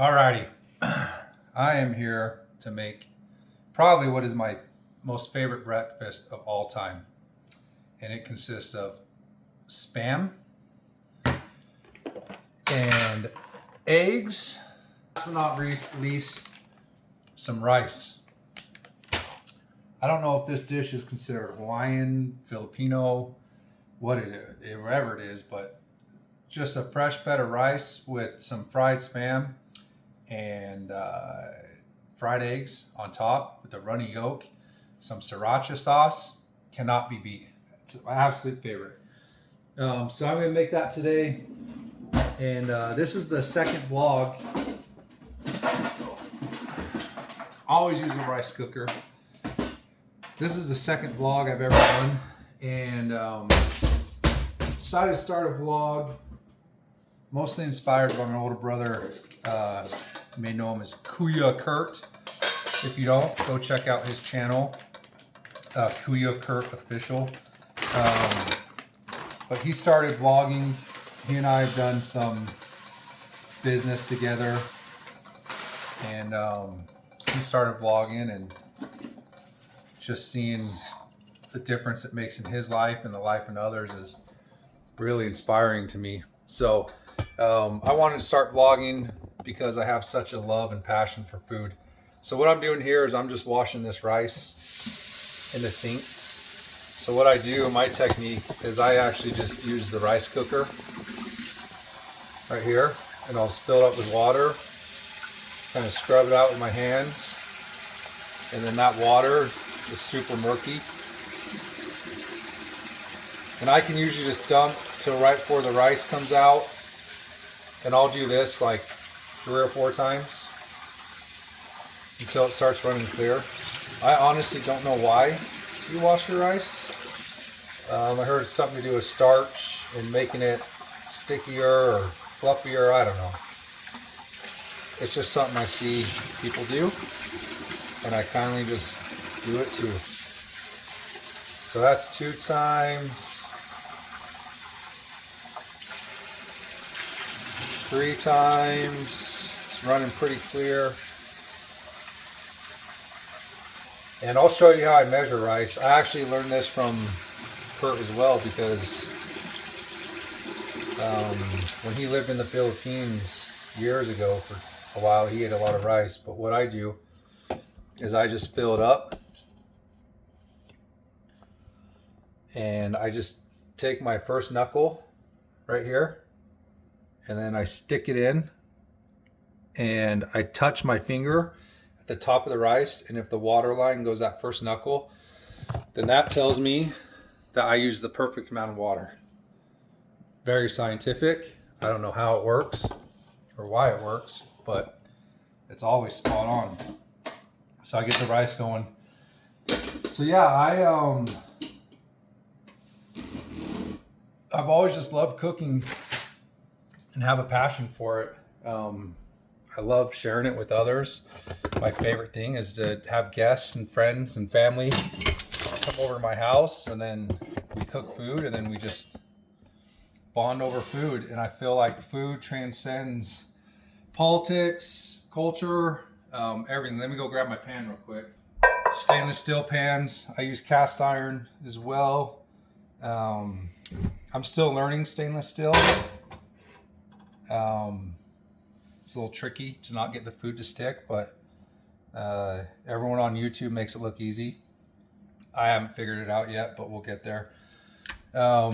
Alrighty, I am here to make probably what is my most favorite breakfast of all time. And it consists of Spam and eggs, last but not least, some rice. I don't know if this dish is considered Hawaiian, Filipino, whatever it is, but just a fresh bed of rice with some fried Spam and fried eggs on top with a runny yolk, some sriracha sauce. Cannot be beat. It's my absolute favorite. So I'm gonna make that today, and this is the second vlog. Always use a rice cooker. This is the second vlog I've ever done, and decided to start a vlog mostly inspired by my older brother. You may know him as Kuya Kurt. If you don't, go check out his channel, Kuya Kurt Official. But he started vlogging. He and I have done some business together, and he started vlogging, and just seeing the difference it makes in his life and the life of others is really inspiring to me. So I wanted to start vlogging because I have such a love and passion for food. So what I'm doing here is I'm just washing this rice in the sink. So what I do, my technique, is I actually just use the rice cooker right here, and I'll fill it up with water, kind of scrub it out with my hands, and then that water is super murky. And I can usually just dump till right before the rice comes out, and I'll do this like 3 or 4 times until it starts running clear. I honestly don't know why you wash your rice. I heard it's something to do with starch and making it stickier or fluffier. I don't know. It's just something I see people do, and I kindly just do it too. So that's 2 times. 3 times. It's running pretty clear. And I'll show you how I measure rice. I actually learned this from Kurt as well, because when he lived in the Philippines years ago for a while, he ate a lot of rice. But what I do is I just fill it up, and I just take my first knuckle right here, and then I stick it in, and I touch my finger at the top of the rice, and if the water line goes that first knuckle, then that tells me that I use the perfect amount of water. Very scientific. I don't know how it works or why it works, but it's always spot on. So I get the rice going. So yeah, I've always just loved cooking and have a passion for it. I love sharing it with others. My favorite thing is to have guests and friends and family come over to my house, and then we cook food, and then we just bond over food. And I feel like food transcends politics, culture, everything. Let me go grab my pan real quick. Stainless steel pans. I use cast iron as well. I'm still learning stainless steel. It's a little tricky to not get the food to stick, but everyone on YouTube makes it look easy. I haven't figured it out yet, but we'll get there. So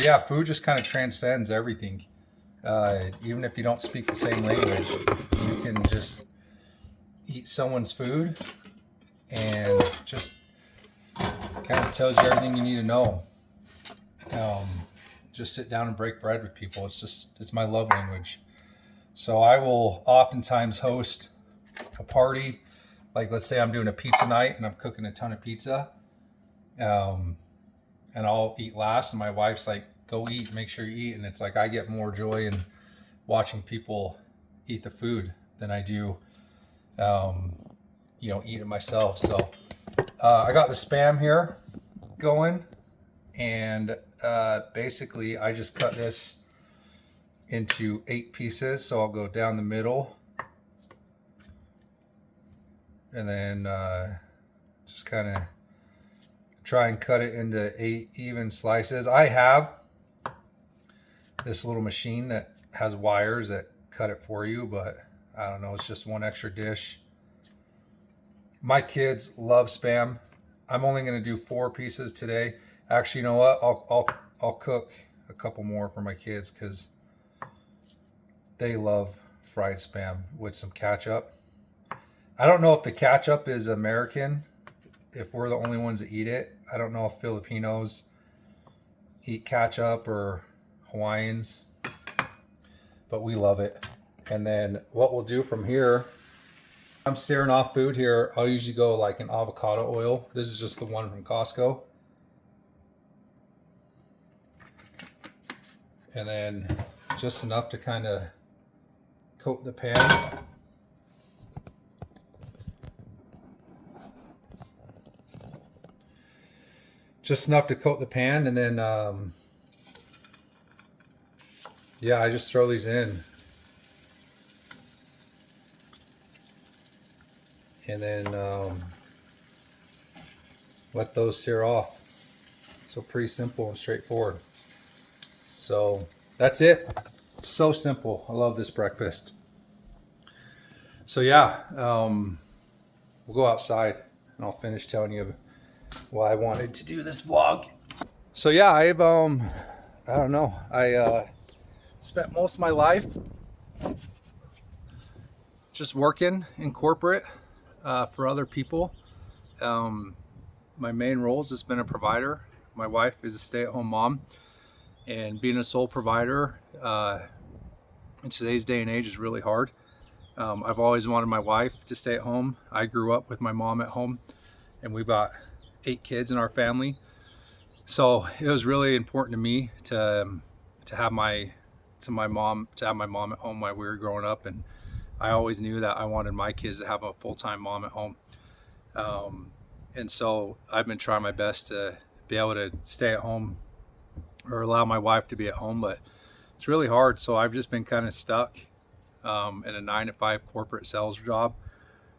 yeah, food just kind of transcends everything. Even if you don't speak the same language, you can just eat someone's food, and just kind of tells you everything you need to know. Just sit down and break bread with people. It's my love language. So I will oftentimes host a party. Like, let's say I'm doing a pizza night and I'm cooking a ton of pizza. And I'll eat last, and my wife's like, go eat, make sure you eat. And it's like, I get more joy in watching people eat the food than I do, eat it myself. So I got the Spam here going, and basically I just cut this into 8 pieces. So I'll go down the middle and then just kind of try and cut it into 8 even slices. I have this little machine that has wires that cut it for you, but I don't know, it's just one extra dish. My kids love Spam. I'm only going to do 4 pieces today. Actually, you know what? I'll cook a couple more for my kids because they love fried Spam with some ketchup. I don't know if the ketchup is American, if we're the only ones that eat it. I don't know if Filipinos eat ketchup or Hawaiians, but we love it. And then what we'll do from here, I'm staring off food here. I'll usually go like an avocado oil. This is just the one from Costco. And then just enough to kind of coat the pan. Just enough to coat the pan, and then yeah, I just throw these in. And then let those sear off. So pretty simple and straightforward. So that's it. It's so simple. I love this breakfast. So yeah, we'll go outside and I'll finish telling you why I wanted to do this vlog. So yeah, I've I don't know. I spent most of my life just working in corporate for other people. My main role has just been a provider. My wife is a stay-at-home mom, and being a sole provider in today's day and age is really hard. I've always wanted my wife to stay at home. I grew up with my mom at home, and we've got 8 kids in our family. So it was really important to me to have my mom at home while we were growing up, and I always knew that I wanted my kids to have a full-time mom at home. And so I've been trying my best to be able to stay at home or allow my wife to be at home, but it's really hard. So I've just been kind of stuck in a 9-to-5 corporate sales job.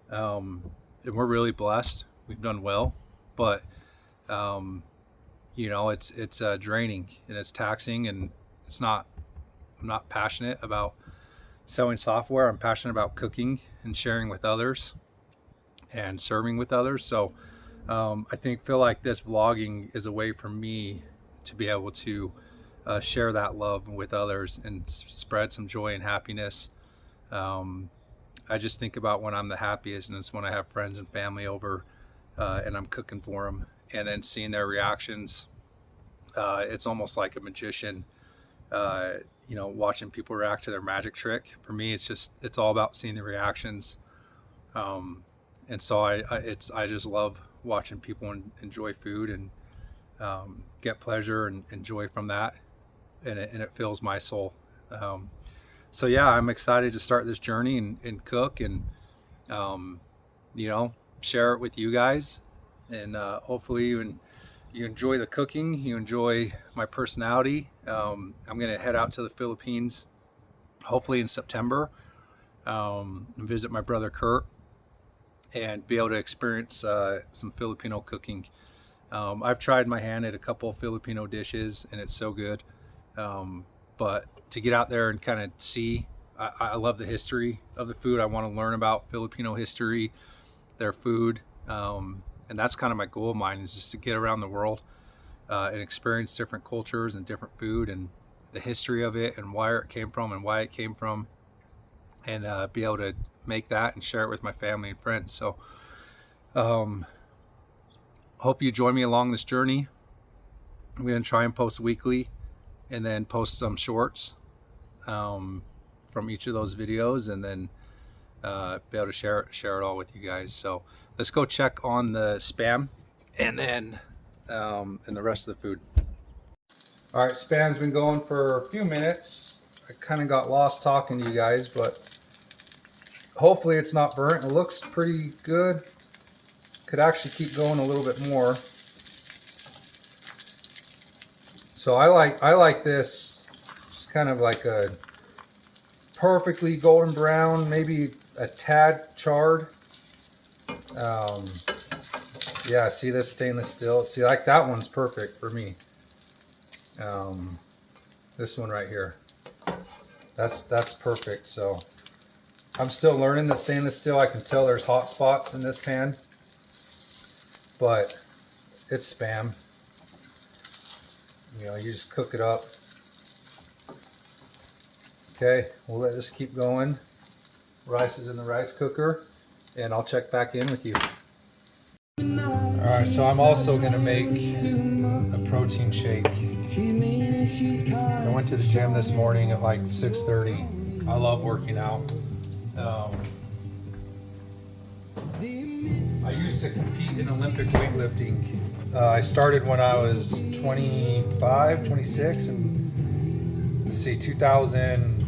And we're really blessed. We've done well, but you know, it's draining and it's taxing, and I'm not passionate about selling software. I'm passionate about cooking and sharing with others and serving with others. So I feel like this vlogging is a way for me to be able to share that love with others and spread some joy and happiness. I just think about when I'm the happiest, and it's when I have friends and family over and I'm cooking for them, and then seeing their reactions. It's almost like a magician, you know, watching people react to their magic trick. For me, it's all about seeing the reactions. And so I just love watching people enjoy food and get pleasure and joy from that, and it fills my soul. So yeah, I'm excited to start this journey and cook and you know, share it with you guys, and hopefully you enjoy the cooking, you enjoy my personality. I'm gonna head out to the Philippines hopefully in September and visit my brother Kurt and be able to experience some Filipino cooking. I've tried my hand at a couple of Filipino dishes, and it's so good. But to get out there and kind of see, I love the history of the food. I want to learn about Filipino history, their food. And that's kind of my goal of mine, is just to get around the world and experience different cultures and different food and the history of it and where it came from and why it came from, and be able to make that and share it with my family and friends. So hope you join me along this journey. I'm going to try and post weekly and then post some shorts from each of those videos, and then be able to share it all with you guys. So let's go check on the Spam and then and the rest of the food. All right, Spam's been going for a few minutes. I kind of got lost talking to you guys, but hopefully it's not burnt. It looks pretty good. Could actually keep going a little bit more. So I like this, just kind of like a perfectly golden brown, maybe a tad charred. Yeah, see this stainless steel? See, like that one's perfect for me. This one right here, that's perfect. So I'm still learning the stainless steel. I can tell there's hot spots in this pan, but it's Spam. You know, you just cook it up. Okay, we'll let this keep going. Rice is in the rice cooker, and I'll check back in with you. Alright, so I'm also going to make a protein shake. I went to the gym this morning at like 6:30. I love working out. I used to compete in Olympic weightlifting. I started when I was 25, 26, and let's see, 2011.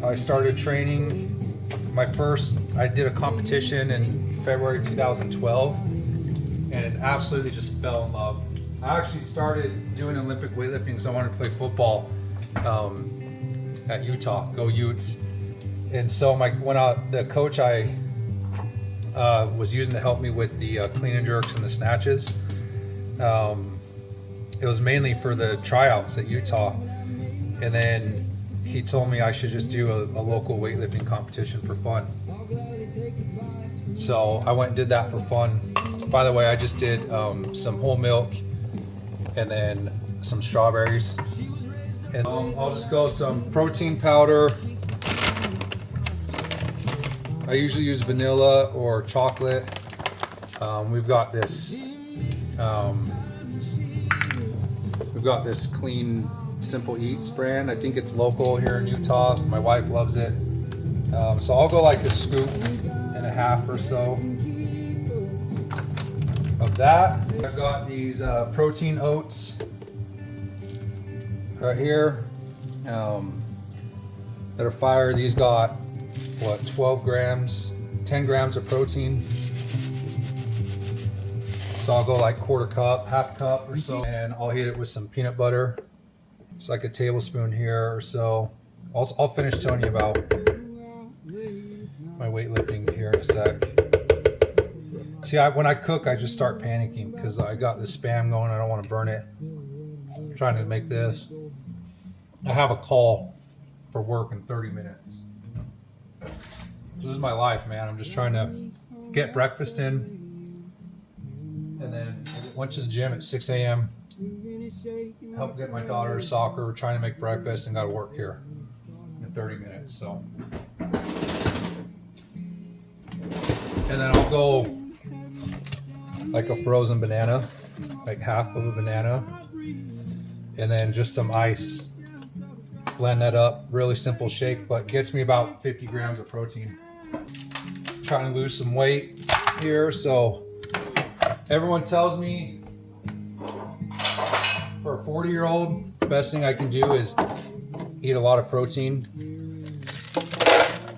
I started training. I did a competition in February 2012 and absolutely just fell in love. I actually started doing Olympic weightlifting because I wanted to play football at Utah, go Utes. And so the coach I was using to help me with the clean and jerks and the snatches, it was mainly for the tryouts at Utah. And then he told me I should just do a local weightlifting competition for fun. So I went and did that for fun. By the way, I just did some whole milk and then some strawberries. And I'll just go some protein powder. I usually use vanilla or chocolate. We've got this Clean Simple Eats brand. I think it's local here in Utah. My wife loves it. So I'll go like a scoop and a half or so of that. I've got these protein oats right here that are fire. These got 12 grams, 10 grams of protein. So I'll go like quarter cup, half cup or so, and I'll hit it with some peanut butter. It's like a tablespoon here or so. I'll finish telling you about my weightlifting here in a sec. See, when I cook, I just start panicking because I got the Spam going. I don't want to burn it. I'm trying to make this. I have a call for work in 30 minutes. So this is my life, man. I'm just trying to get breakfast in. And then I went to the gym at 6 a.m. Helped get my daughter soccer, trying to make breakfast, and got to work here in 30 minutes. So, and then I'll go like a frozen banana, like half of a banana, and then just some ice. Blend that up. Really simple shake, but gets me about 50 grams of protein. Trying to lose some weight here, so everyone tells me for a 40-year-old, the best thing I can do is eat a lot of protein,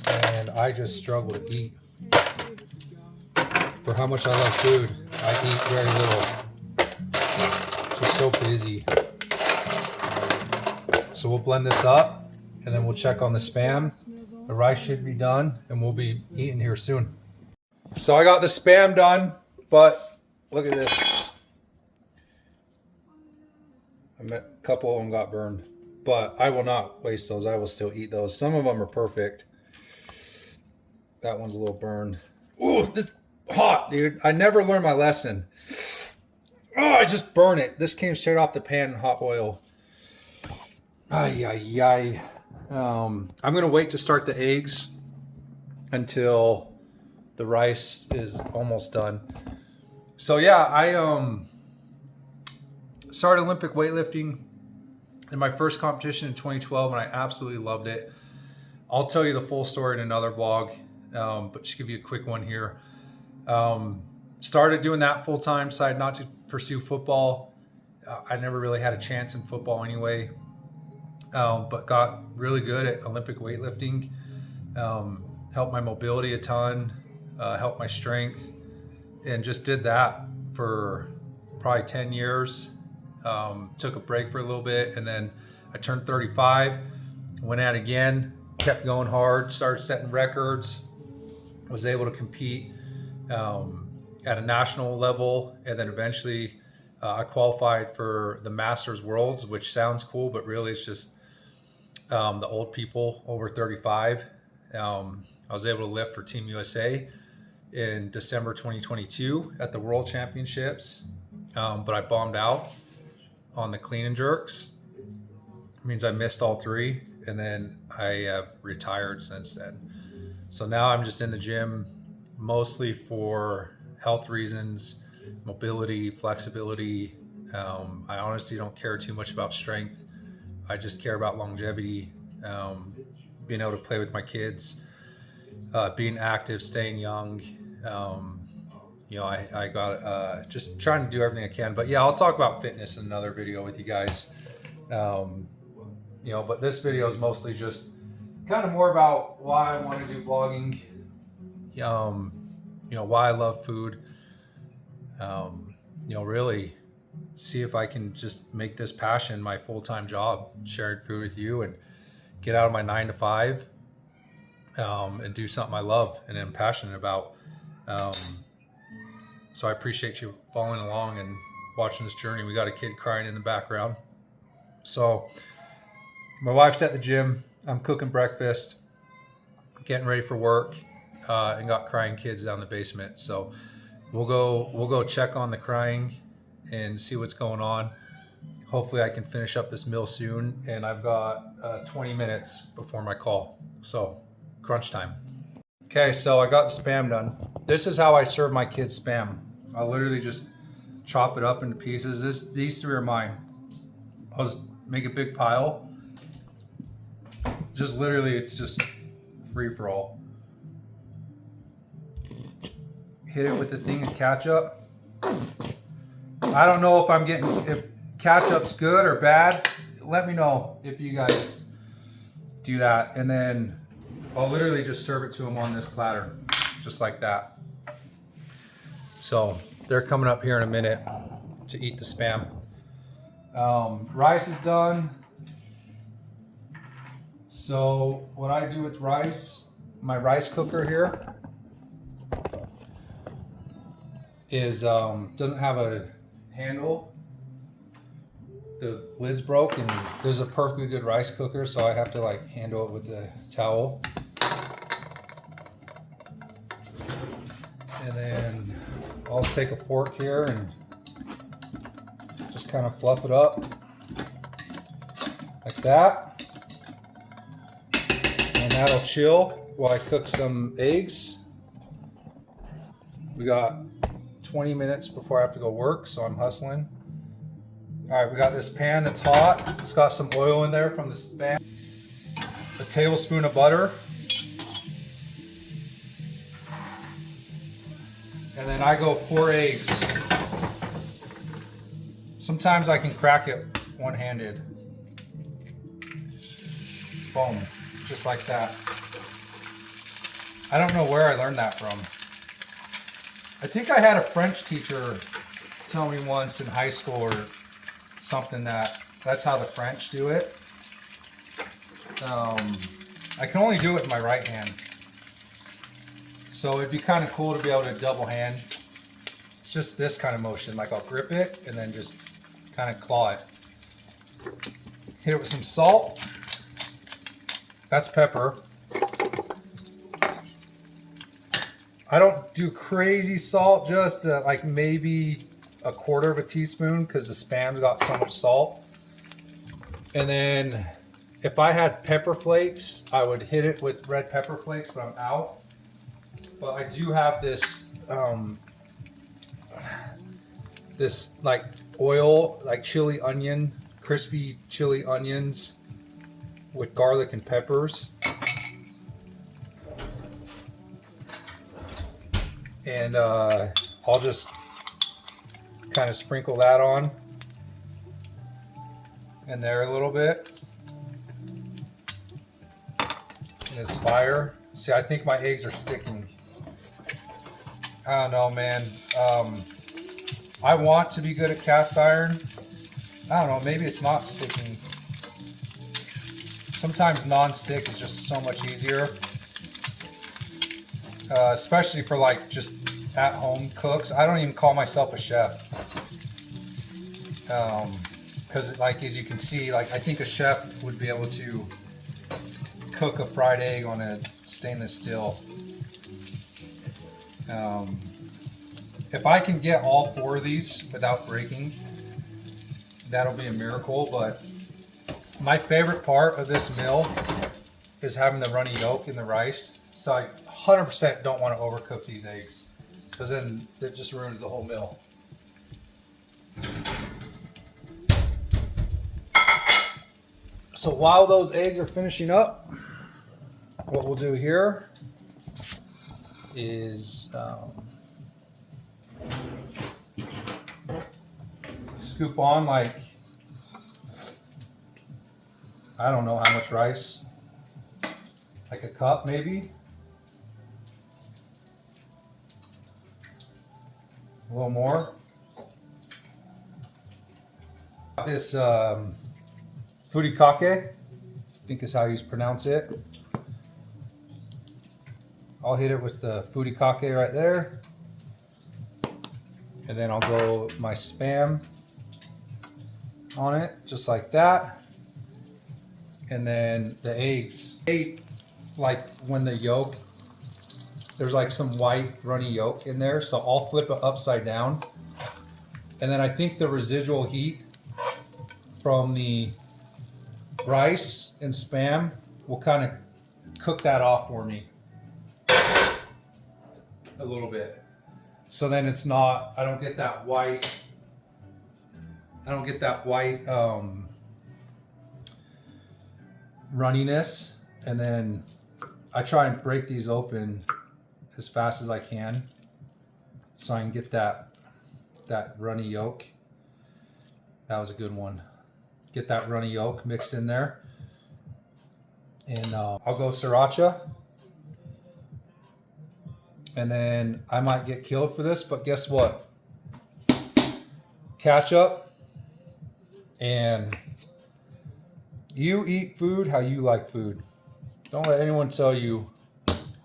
and I just struggle to eat. For how much I love food, I eat very little. Just so busy. So we'll blend this up, and then we'll check on the Spam. The rice should be done, and we'll be eating here soon. So I got the Spam done, but look at this. A couple of them got burned, but I will not waste those. I will still eat those. Some of them are perfect. That one's a little burned. Ooh, this is hot, dude. I never learned my lesson. Oh, I just burn it. This came straight off the pan in hot oil. Ay, ay, ay. I'm going to wait to start the eggs until the rice is almost done. So yeah, I started Olympic weightlifting in my first competition in 2012, and I absolutely loved it. I'll tell you the full story in another vlog, but just give you a quick one here. Started doing that full time, decided not to pursue football. I never really had a chance in football anyway. But got really good at Olympic weightlifting, helped my mobility a ton, helped my strength, and just did that for probably 10 years. Took a break for a little bit, and then I turned 35, Went at it again, kept going hard, started setting records, was able to compete at a national level, and then eventually I qualified for the Masters Worlds, which sounds cool, but really it's just the old people over 35. I was able to lift for Team USA in December 2022 at the World Championships, but I bombed out on the clean and jerks. It means I missed all three, and then I have retired since then. So now I'm just in the gym mostly for health reasons, mobility, flexibility. I honestly don't care too much about strength. I just care about longevity, being able to play with my kids, being active, staying young. I got just trying to do everything I can. But yeah, I'll talk about fitness in another video with you guys. But this video is mostly just kind of more about why I want to do vlogging. Why I love food. Really see if I can just make this passion my full-time job, sharing food with you, and get out of my 9 to 5 and do something I love and am passionate about. So I appreciate you following along and watching this journey. We got a kid crying in the background. So my wife's at the gym. I'm cooking breakfast, getting ready for work, and got crying kids down the basement. So we'll go check on the crying and see what's going on. Hopefully I can finish up this meal soon, and I've got 20 minutes before my call. So crunch time. Okay, so I got the Spam done. This is how I serve my kids Spam. I literally just chop it up into pieces. These three are mine. I'll just make a big pile. Just literally, it's just free for all. Hit it with the thing of ketchup. I don't know if ketchup's good or bad. Let me know if you guys do that. And then I'll literally just serve it to them on this platter, just like that. So they're coming up here in a minute to eat the Spam. Rice is done. So what I do with rice, my rice cooker here is doesn't have a handle. The lid's broke, and there's a perfectly good rice cooker, so I have to handle it with the towel. And then I'll just take a fork here and just kind of fluff it up like that. And that'll chill while I cook some eggs. We got 20 minutes before I have to go work, so I'm hustling. All right, we got this pan that's hot. It's got some oil in there from the Spam. A tablespoon of butter. And then I go 4 eggs. Sometimes I can crack it one-handed. Boom, just like that. I don't know where I learned that from. I think I had a French teacher tell me once in high school or something that's how the French do it. I can only do it with my right hand. So it'd be kind of cool to be able to double hand. It's just this kind of motion, like I'll grip it and then just kind of claw it. Hit it with some salt. That's pepper. I don't do crazy salt, just like maybe a quarter of a teaspoon because the Spam's got so much salt. And then if I had pepper flakes, I would hit it with red pepper flakes, but I'm out. But I do have this this like oil, like chili onion, crispy chili onions with garlic and peppers. And I'll just kind of sprinkle that on in there a little bit. And this fire. See, I think my eggs are sticking. I don't know, man. I want to be good at cast iron. I don't know, maybe it's not sticking. Sometimes non-stick is just so much easier, especially for like just at-home cooks. I don't even call myself a chef, because like as you can see, like I think a chef would be able to cook a fried egg on a stainless steel. If I can get all 4 of these without breaking, that'll be a miracle. But my favorite part of this meal is having the runny yolk in the rice. So I 100% don't want to overcook these eggs, because then it just ruins the whole meal. So while those eggs are finishing up, what we'll do here is scoop on like, I don't know how much rice, like a cup maybe, a little more. This furikake, I think is how you pronounce it. I'll hit it with the furikake right there, and then I'll go with my Spam on it, just like that. And then the eggs, like when the yolk, there's like some white runny yolk in there, so I'll flip it upside down, and then I think the residual heat from the rice and Spam will kind of cook that off for me a little bit. So then it's not, I don't get that white runniness. And then I try and break these open as fast as I can so I can get that runny yolk. That was a good one. Get that runny yolk mixed in there. And I'll go sriracha. And then I might get killed for this, but guess what? Ketchup. And you eat food how you like food. Don't let anyone tell you,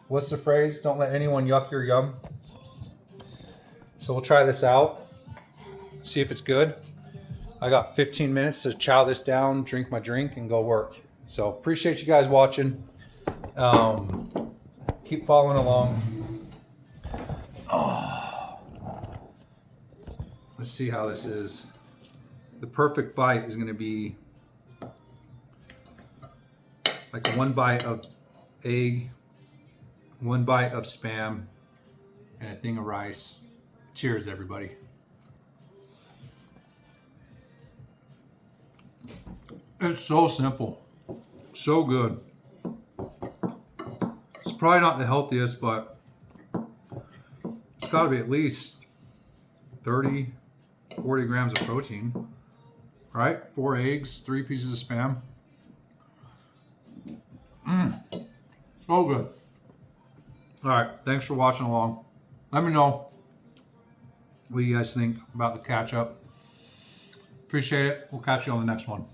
what's the phrase? Don't let anyone yuck your yum. So we'll try this out, see if it's good. I got 15 minutes to chow this down, drink my drink, and go work. So appreciate you guys watching. Keep following along. Oh. Let's see how this is. The perfect bite is going to be like 1 bite of egg, 1 bite of Spam, and a thing of rice. Cheers, everybody. It's so simple, so good. It's probably not the healthiest, but it's got to be at least 30, 40 grams of protein, right? 4 eggs, 3 pieces of Spam. So good. All right, thanks for watching along. Let me know what you guys think about the catch up. Appreciate it. We'll catch you on the next one.